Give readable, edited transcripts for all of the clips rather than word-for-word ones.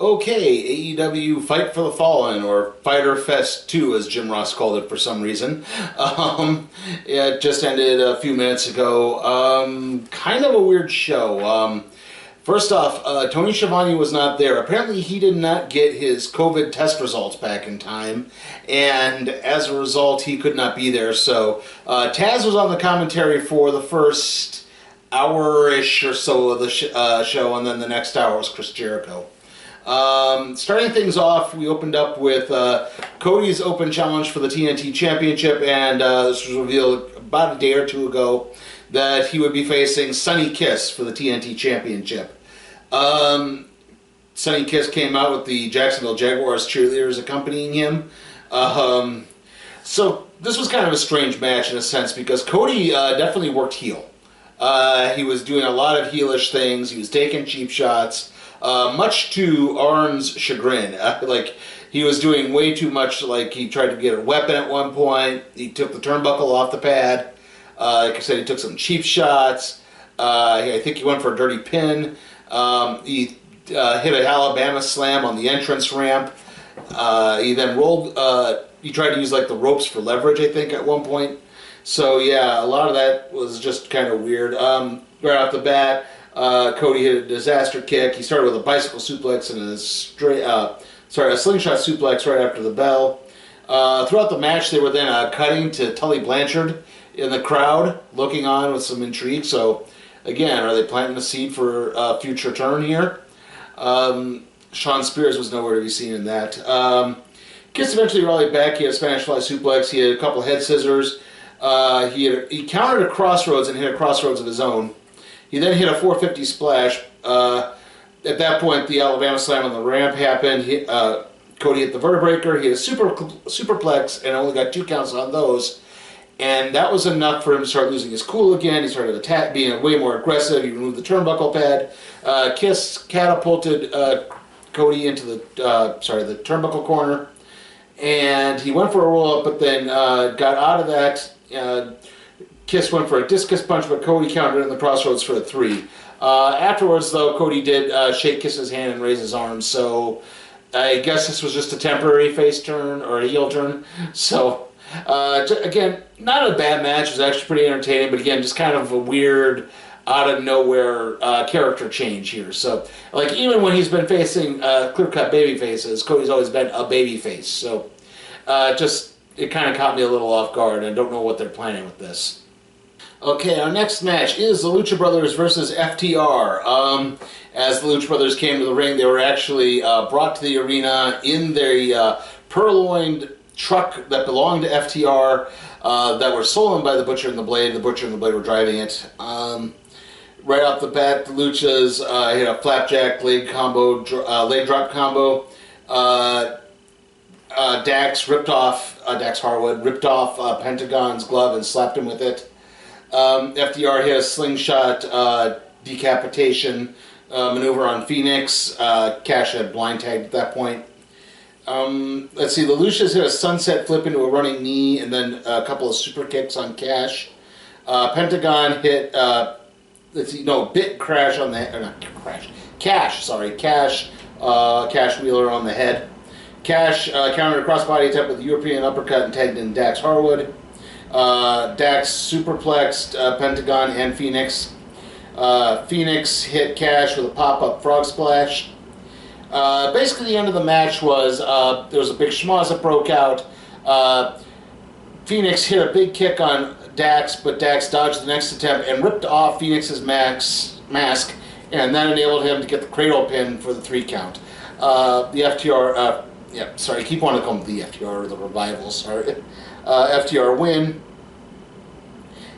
Okay, AEW Fight for the Fallen, or Fighter Fest 2, as Jim Ross called it for some reason. It just ended a few minutes ago. Kind of a weird show. First off, Tony Schiavone was not there. Apparently he did not get his COVID test results back in time, and as a result he could not be there. So Taz was on the commentary for the first hour-ish or so of the show, and then the next hour was Chris Jericho. Starting things off, we opened up with Cody's open challenge for the TNT Championship, and this was revealed about a day or two ago that he would be facing Sonny Kiss for the TNT Championship. Sonny Kiss came out with the Jacksonville Jaguars cheerleaders accompanying him. So this was kind of a strange match in a sense because Cody definitely worked heel. He was doing a lot of heelish things. He was taking cheap shots. Much to Arn's chagrin. He was doing way too much. Like, he tried to get a weapon at one point. He took the turnbuckle off the pad. Like I said, he took some cheap shots. I think he went for a dirty pin. He hit an Alabama slam on the entrance ramp. He then rolled. He tried to use like the ropes for leverage, I think, at one point. So yeah, a lot of that was just kind of weird. Right off the bat, Cody hit a disaster kick. He started with a bicycle suplex and a slingshot suplex right after the bell. Throughout the match, they were then cutting to Tully Blanchard in the crowd, looking on with some intrigue. So, again, are they planting a seed for a future turn here? Sean Spears was nowhere to be seen in that. Kiss eventually rallied back. He had a Spanish Fly suplex. He had a couple head scissors. He countered a crossroads and hit a crossroads of his own. He then hit a 450 splash. At that point, the Alabama slam on the ramp happened. Cody hit the vertebraker. He hit a superplex and only got 2 counts on those. And that was enough for him to start losing his cool again. He started being way more aggressive. He removed the turnbuckle pad. Kiss catapulted Cody into the turnbuckle corner. And he went for a roll-up, but then got out of that. Kiss went for a discus punch, but Cody countered in the crossroads for a 3. Afterwards, though, Cody did shake Kiss's hand and raise his arm. So I guess this was just a temporary face turn or a heel turn. So... again, not a bad match. It was actually pretty entertaining, but again, just kind of a weird, out of nowhere character change here. So, like, even when he's been facing clear-cut baby faces, Cody's always been a baby face. So, it kind of caught me a little off guard, and I don't know what they're planning with this. Okay, our next match is the Lucha Brothers versus FTR. As the Lucha Brothers came to the ring, they were actually brought to the arena in their purloined truck that belonged to FTR that were stolen by the Butcher and the Blade. The Butcher and the Blade were driving it. Right off the bat, the Luchas hit a flapjack leg drop combo. Dax Harwood ripped off Pentagon's glove and slapped him with it. FTR hit a slingshot decapitation maneuver on Phoenix. Cash had blind tagged at that point. Let's see, the Lucias hit a sunset flip into a running knee and then a couple of super kicks on Cash. Pentagon hit, bit crash on the, Cash Wheeler on the head. Cash countered a crossbody attempt with a European uppercut and tagged in Dax Harwood. Dax superplexed Pentagon and Phoenix. Phoenix hit Cash with a pop-up frog splash. Basically, the end of the match was there was a big schmoz that broke out. Phoenix hit a big kick on Dax, but Dax dodged the next attempt and ripped off Phoenix's mask, and that enabled him to get the cradle pin for the 3 count. The FTR, I keep wanting to call them the FTR or the Revival, FTR win.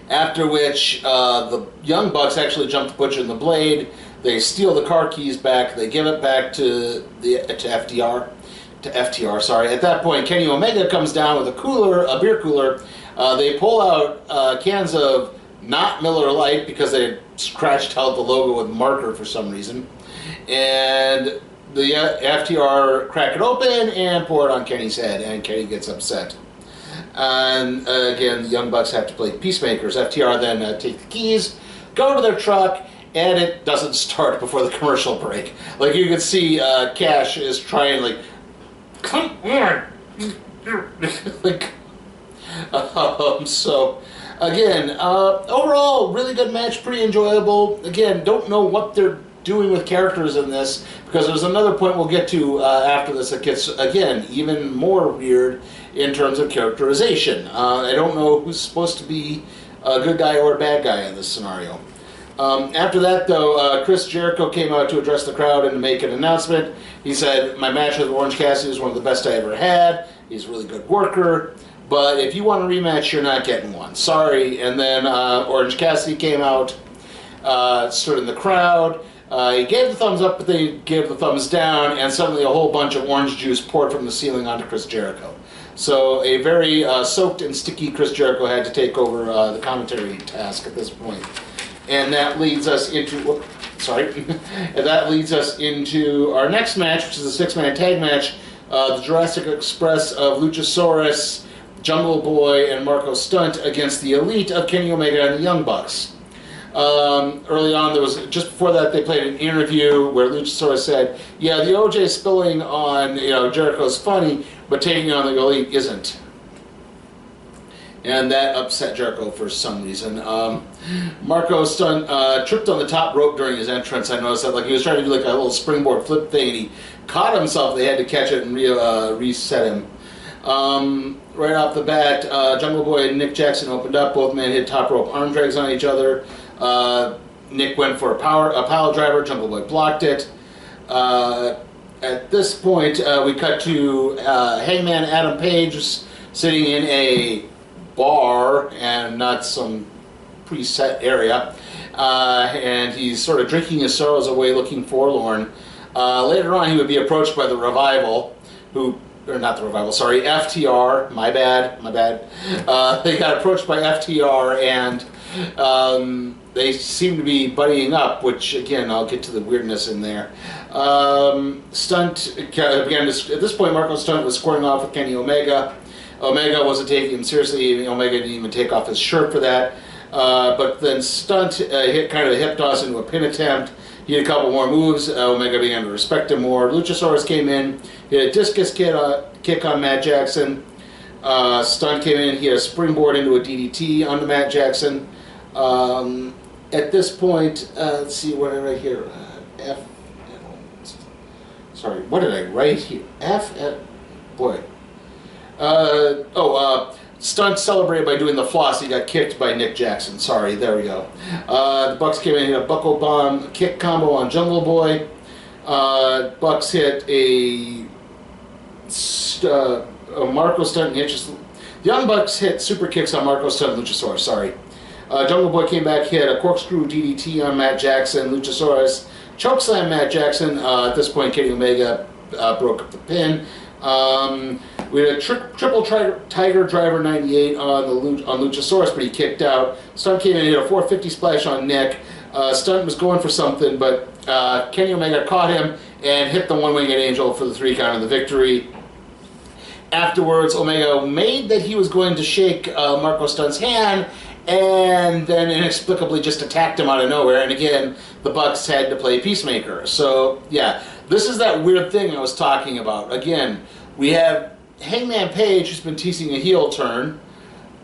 After which, the Young Bucks actually jumped the Butcher and the Blade. They steal the car keys back. They give it back to FTR. At that point, Kenny Omega comes down with a beer cooler. They pull out cans of not Miller Lite because they had scratched out the logo with marker for some reason. And the FTR crack it open and pour it on Kenny's head, and Kenny gets upset. And again, the Young Bucks have to play peacemakers. FTR then take the keys, go to their truck, and it doesn't start before the commercial break. Like, you can see Cash is trying, like, come on! Like, so, again, overall, really good match, pretty enjoyable. Again, don't know what they're doing with characters in this, because there's another point we'll get to after this that gets, again, even more weird in terms of characterization. I don't know who's supposed to be a good guy or a bad guy in this scenario. After that, though, Chris Jericho came out to address the crowd and to make an announcement. He said, my match with Orange Cassidy was one of the best I ever had. He's a really good worker. But if you want a rematch, you're not getting one. Sorry. And then Orange Cassidy came out, stood in the crowd. He gave the thumbs up, but they gave the thumbs down, and suddenly a whole bunch of orange juice poured from the ceiling onto Chris Jericho. So a very soaked and sticky Chris Jericho had to take over the commentary task at this point. And that leads us into, and that leads us into our next match, which is a six-man tag match. The Jurassic Express of Luchasaurus, Jungle Boy, and Marco Stunt against the Elite of Kenny Omega and the Young Bucks. Early on, just before that, they played an interview where Luchasaurus said, yeah, the OJ spilling on Jericho's funny, but taking on the Elite isn't. And that upset Jericho for some reason. Marco Stunt tripped on the top rope during his entrance. I noticed that, like, he was trying to do like a little springboard flip thing, and he caught himself. They had to catch it and reset him. Right off the bat, Jungle Boy and Nick Jackson opened up. Both men hit top rope arm drags on each other. Nick went for a pile driver. Jungle Boy blocked it. At this point, we cut to Hangman Adam Page sitting in a bar and not some preset area, and he's sort of drinking his sorrows away, looking forlorn. Later on, he would be approached by the Revival, FTR, my bad. They got approached by FTR, and they seem to be buddying up, which, again, I'll get to the weirdness in there. Stunt, again, at this point, Marco Stunt was squaring off with Kenny Omega. Omega wasn't taking him seriously. Omega didn't even take off his shirt for that. But then Stunt hit kind of a hip toss into a pin attempt. He had a couple more moves. Omega began to respect him more. Luchasaurus came in. He had a discus kick on Matt Jackson. Stunt came in. He had a springboard into a DDT onto Matt Jackson. At this point, let's see, what did I write here? What did I write here? Stunt celebrated by doing the floss. He got kicked by Nick Jackson. Sorry, there we go. The Bucks came in and hit a buckle bomb kick combo on Jungle Boy. Bucks hit a Marco Stunt and the Young Bucks hit super kicks on Marco Stunt and Luchasaurus. Sorry. Jungle Boy came back, hit a corkscrew DDT on Matt Jackson. Luchasaurus chokeslam Matt Jackson. At this point, Kenny Omega broke up the pin. We had a triple Tiger Driver 98 on Luchasaurus, but he kicked out. Stunt came in and hit a 450 splash on Nick. Stunt was going for something, but Kenny Omega caught him and hit the one-winged angel for the 3 count of the victory. Afterwards, Omega made that he was going to shake Marco Stunt's hand, and then inexplicably just attacked him out of nowhere. And again, the Bucks had to play Peacemaker. So, yeah, this is that weird thing I was talking about. Again, we have Hangman Page, who's been teasing a heel turn,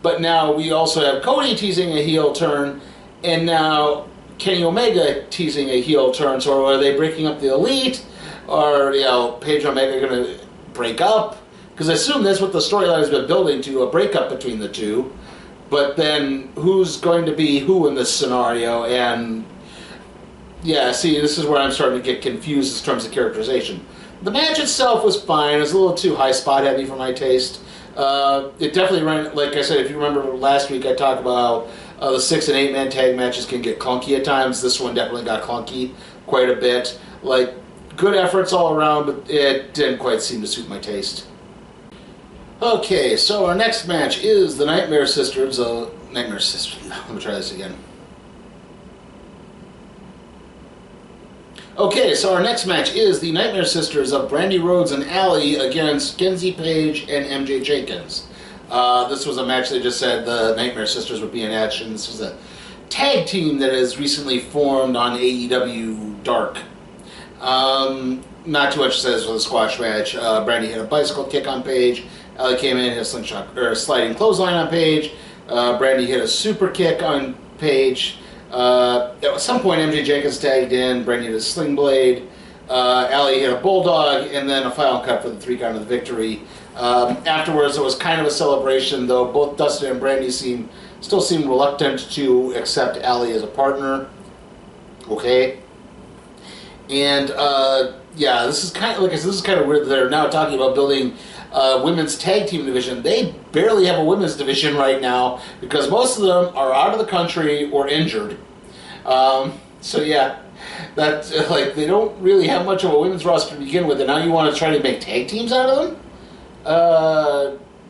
but now we also have Cody teasing a heel turn, and now Kenny Omega teasing a heel turn. So are they breaking up the Elite? Or, Page and Omega going to break up? Because I assume that's what the storyline has been building to, a breakup between the two. But then, who's going to be who in this scenario? And, yeah, see, this is where I'm starting to get confused in terms of characterization. The match itself was fine. It was a little too high spot heavy for my taste. It definitely ran, like I said, if you remember last week, I talked about how the 6- and 8-man tag matches can get clunky at times. This one definitely got clunky quite a bit. Like, good efforts all around, but it didn't quite seem to suit my taste. Okay, so our next match is the Nightmare Sisters. Let me try this again. Okay, so our next match is the Nightmare Sisters of Brandy Rhodes and Allie against Kenzie Page and MJ Jenkins. This was a match they just said the Nightmare Sisters would be in action. This was a tag team that has recently formed on AEW Dark. Not too much says for the squash match. Brandy hit a bicycle kick on Paige. Ellie came in, hit a slingshot or a sliding clothesline on Paige. Brandy hit a super kick on Paige. At some point, MJ Jenkins tagged in. Brandy hit a sling blade. Ellie hit a bulldog, and then a final cut for the 3 count of the victory. Afterwards, it was kind of a celebration, though both Dustin and Brandy still seem reluctant to accept Ellie as a partner. Okay. And yeah, this is kind of this is kind of weird. They're now talking about building women's tag team division. They barely have a women's division right now because most of them are out of the country or injured. So yeah, that they don't really have much of a women's roster to begin with, and now you want to try to make tag teams out of them?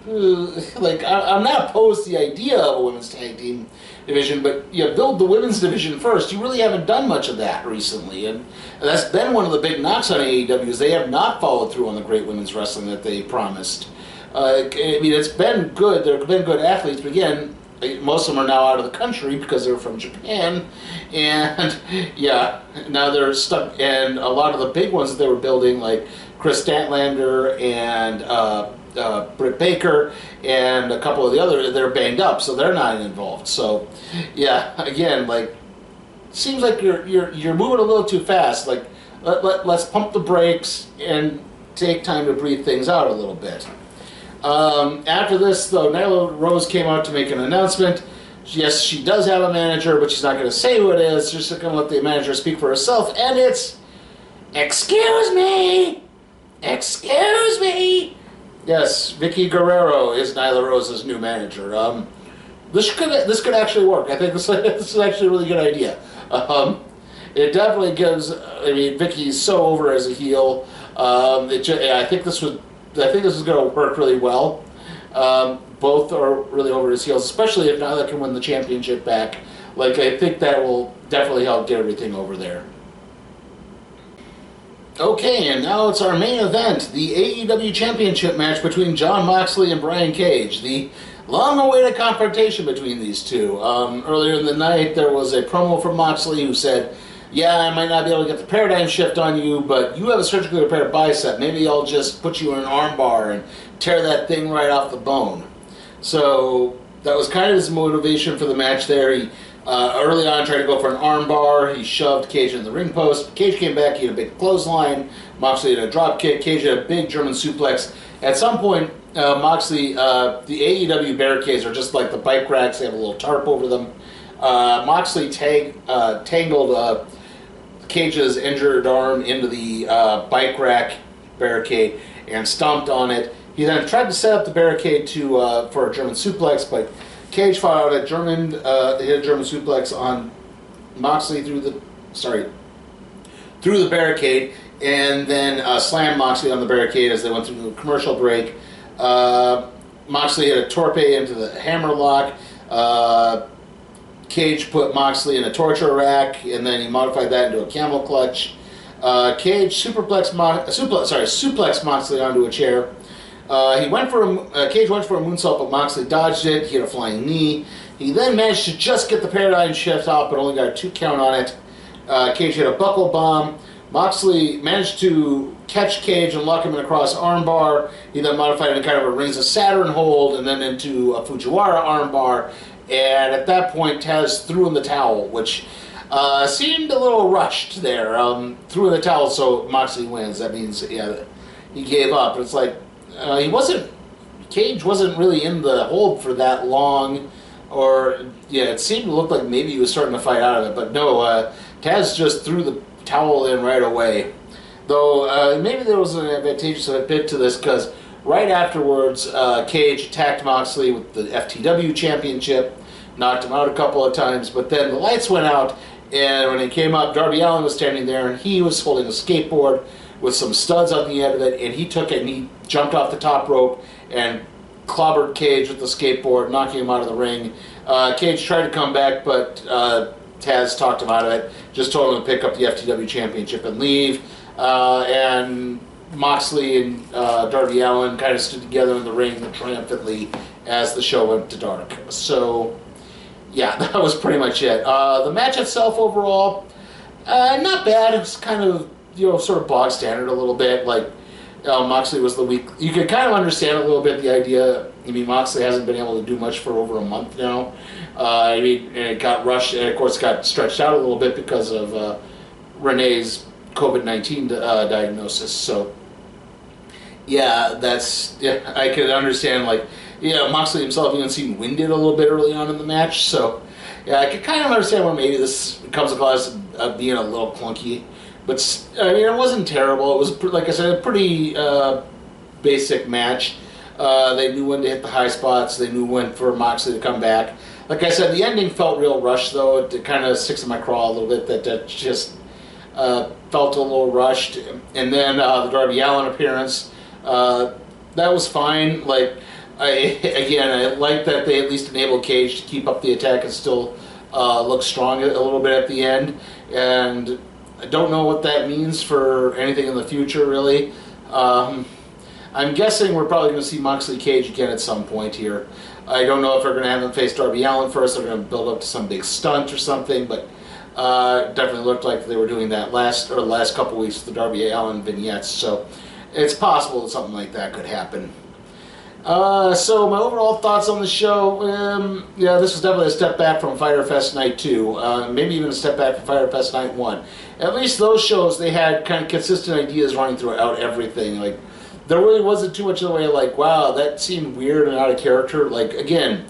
I'm not opposed to the idea of a women's tag team division, but you build the women's division first. You really haven't done much of that recently, and that's been one of the big knocks on AEW is they have not followed through on the great women's wrestling that they promised. I mean, it's been good. There have been good athletes, but again, most of them are now out of the country because they're from Japan, and yeah, now they're stuck. And a lot of the big ones that they were building, like Chris Statlander and Britt Baker and a couple of the other, they're banged up, so they're not involved. So, yeah, again, seems like you're moving a little too fast. Let's pump the brakes and take time to breathe things out a little bit. After this, though, Nyla Rose came out to make an announcement. Yes, she does have a manager, but she's not going to say who it is. She's just going to let the manager speak for herself, and it's, excuse me, excuse me. Yes, Vicky Guerrero is Nyla Rose's new manager. This could actually work. I think this is actually a really good idea. It definitely gives. I mean, Vicky's so over as a heel. I think this is going to work really well. Both are really over as heels, especially if Nyla can win the championship back. I think that will definitely help get everything over there. Okay, and now it's our main event, the AEW Championship match between Jon Moxley and Brian Cage. The long-awaited confrontation between these two. Earlier in the night, there was a promo from Moxley who said, yeah, I might not be able to get the paradigm shift on you, but you have a surgically repaired bicep. Maybe I'll just put you in an arm bar and tear that thing right off the bone. So that was kind of his motivation for the match there. He early on tried to go for an arm bar. He shoved Cage in the ring post. Cage came back. He had a big clothesline. Moxley had a drop kick. Cage had a big German suplex. At some point, Moxley, the AEW barricades are just like the bike racks. They have a little tarp over them. Moxley tangled Cage's injured arm into the bike rack barricade and stomped on it. He then tried to set up the barricade for a German suplex, but Cage fought out hit a German suplex on Moxley through the barricade, and then slammed Moxley on the barricade as they went through the commercial break. Moxley hit a torpe into the hammerlock. Cage put Moxley in a torture rack, and then he modified that into a camel clutch. Cage suplexed Moxley onto a chair. Cage went for a moonsault, but Moxley dodged it. He hit a flying knee. He then managed to just get the paradigm shift off, but only got a 2 count on it. Cage hit a buckle bomb. Moxley managed to catch Cage and lock him in a cross armbar. He then modified it in kind of a Rings of Saturn hold and then into a Fujiwara armbar. And at that point, Taz threw in the towel, which seemed a little rushed there. Threw in the towel, so Moxley wins. That means, yeah, he gave up. It's like Cage wasn't really in the hold for that long, or yeah, it seemed to look like maybe he was starting to fight out of it, but no, Taz just threw the towel in right away. Though maybe there was an advantageous bit to this because right afterwards, Cage attacked Moxley with the FTW Championship, knocked him out a couple of times, but then the lights went out, and when he came up, Darby Allin was standing there, and he was holding a skateboard with some studs on the end of it, and he took it and he jumped off the top rope and clobbered Cage with the skateboard, knocking him out of the ring. Cage tried to come back, but Taz talked him out of it, just told him to pick up the FTW Championship and leave. And Moxley and Darby Allin kind of stood together in the ring triumphantly as the show went to dark. So, yeah, that was pretty much it. The match itself overall, not bad. It was kind of, sort of bog standard a little bit. Like, Moxley was the weak. You could kind of understand a little bit the idea. I mean, Moxley hasn't been able to do much for over a month now. And it got rushed, and of course got stretched out a little bit because of Renee's COVID-19 diagnosis. So, yeah, I could understand, like, Moxley himself even seemed winded a little bit early on in the match. So, yeah, I could kind of understand why maybe this comes across as being a little clunky. But, I mean, it wasn't terrible. It was, like I said, a pretty basic match. They knew when to hit the high spots. They knew when for Moxley to come back. Like I said, the ending felt real rushed, though. It kind of sticks in my craw a little bit. That just felt a little rushed. And then the Darby Allin appearance, that was fine. Like, I like that they at least enabled Cage to keep up the attack and still look strong a little bit at the end. And I don't know what that means for anything in the future, really. I'm guessing we're probably going to see Moxley Cage again at some point here. I don't know if they're going to have him face Darby Allin first. They're going to build up to some big stunt or something, but it definitely looked like they were doing that last couple weeks with the Darby Allin vignettes. So it's possible that something like that could happen. So my overall thoughts on the show, yeah, this was definitely a step back from Fyter Fest Night 2, maybe even a step back from Fyter Fest Night 1. At least those shows, they had kind of consistent ideas running throughout everything. Like, there really wasn't too much in the way of, like, wow, that seemed weird and out of character. Like, again,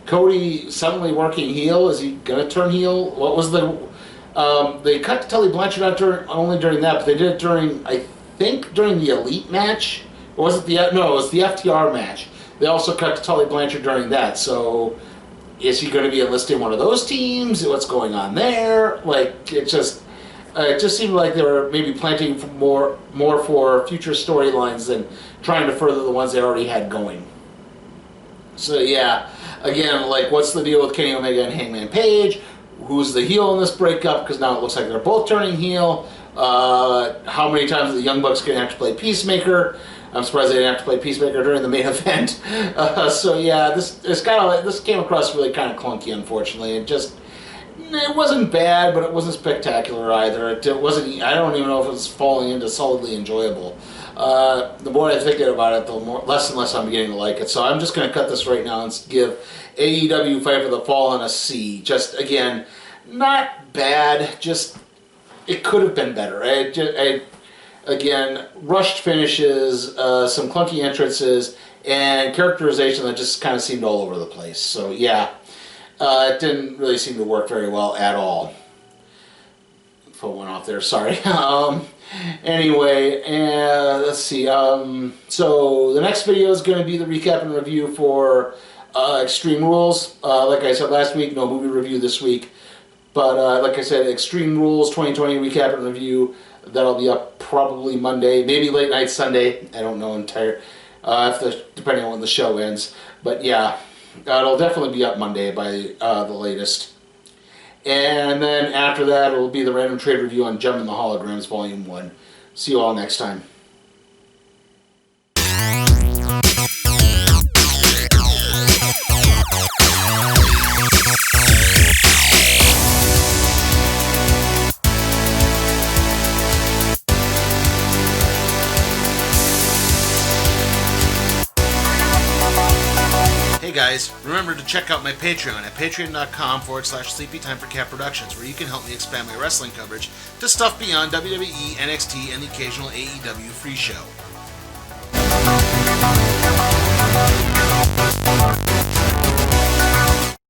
Cody suddenly working heel. Is he going to turn heel? What was they cut to Tully Blanchard not only during that, but they did it during, I think, during the Elite match. Or was it it was the FTR match. They also cut to Tully Blanchard during that. So, is he going to be enlisting one of those teams? What's going on there? Like, it just seemed like they were maybe planting for more for future storylines than trying to further the ones they already had going. So, yeah, again, like, what's the deal with Kenny Omega and Hangman Page? Who's the heel in this breakup? Because now it looks like they're both turning heel. How many times are the Young Bucks going to have to play Peacemaker? I'm surprised they didn't have to play Peacemaker during the main event. So yeah, this came across really kind of clunky, unfortunately. It wasn't bad, but it wasn't spectacular either. It wasn't. I don't even know if it was falling into solidly enjoyable. The more I think about it, the less and less I'm beginning to like it. So I'm just going to cut this right now and give AEW Fight for the Fallen a C. Just, again, not bad. Just, it could have been better. Again, rushed finishes, some clunky entrances, and characterization that just kind of seemed all over the place. So, yeah, it didn't really seem to work very well at all. Phone went off there, sorry. Anyway, let's see. So, the next video is going to be the recap and review for Extreme Rules. Like I said last week, no movie review this week. But, like I said, Extreme Rules 2020 recap and review. That'll be up probably Monday, maybe late night Sunday. I don't know depending on when the show ends. But yeah, it'll definitely be up Monday by the latest. And then after that, it'll be the random trade review on Gem and the Holograms Volume 1. See you all next time. Hey guys, remember to check out my Patreon at patreon.com/SleepyTimeForCat Productions, where you can help me expand my wrestling coverage to stuff beyond WWE, NXT, and the occasional AEW free show.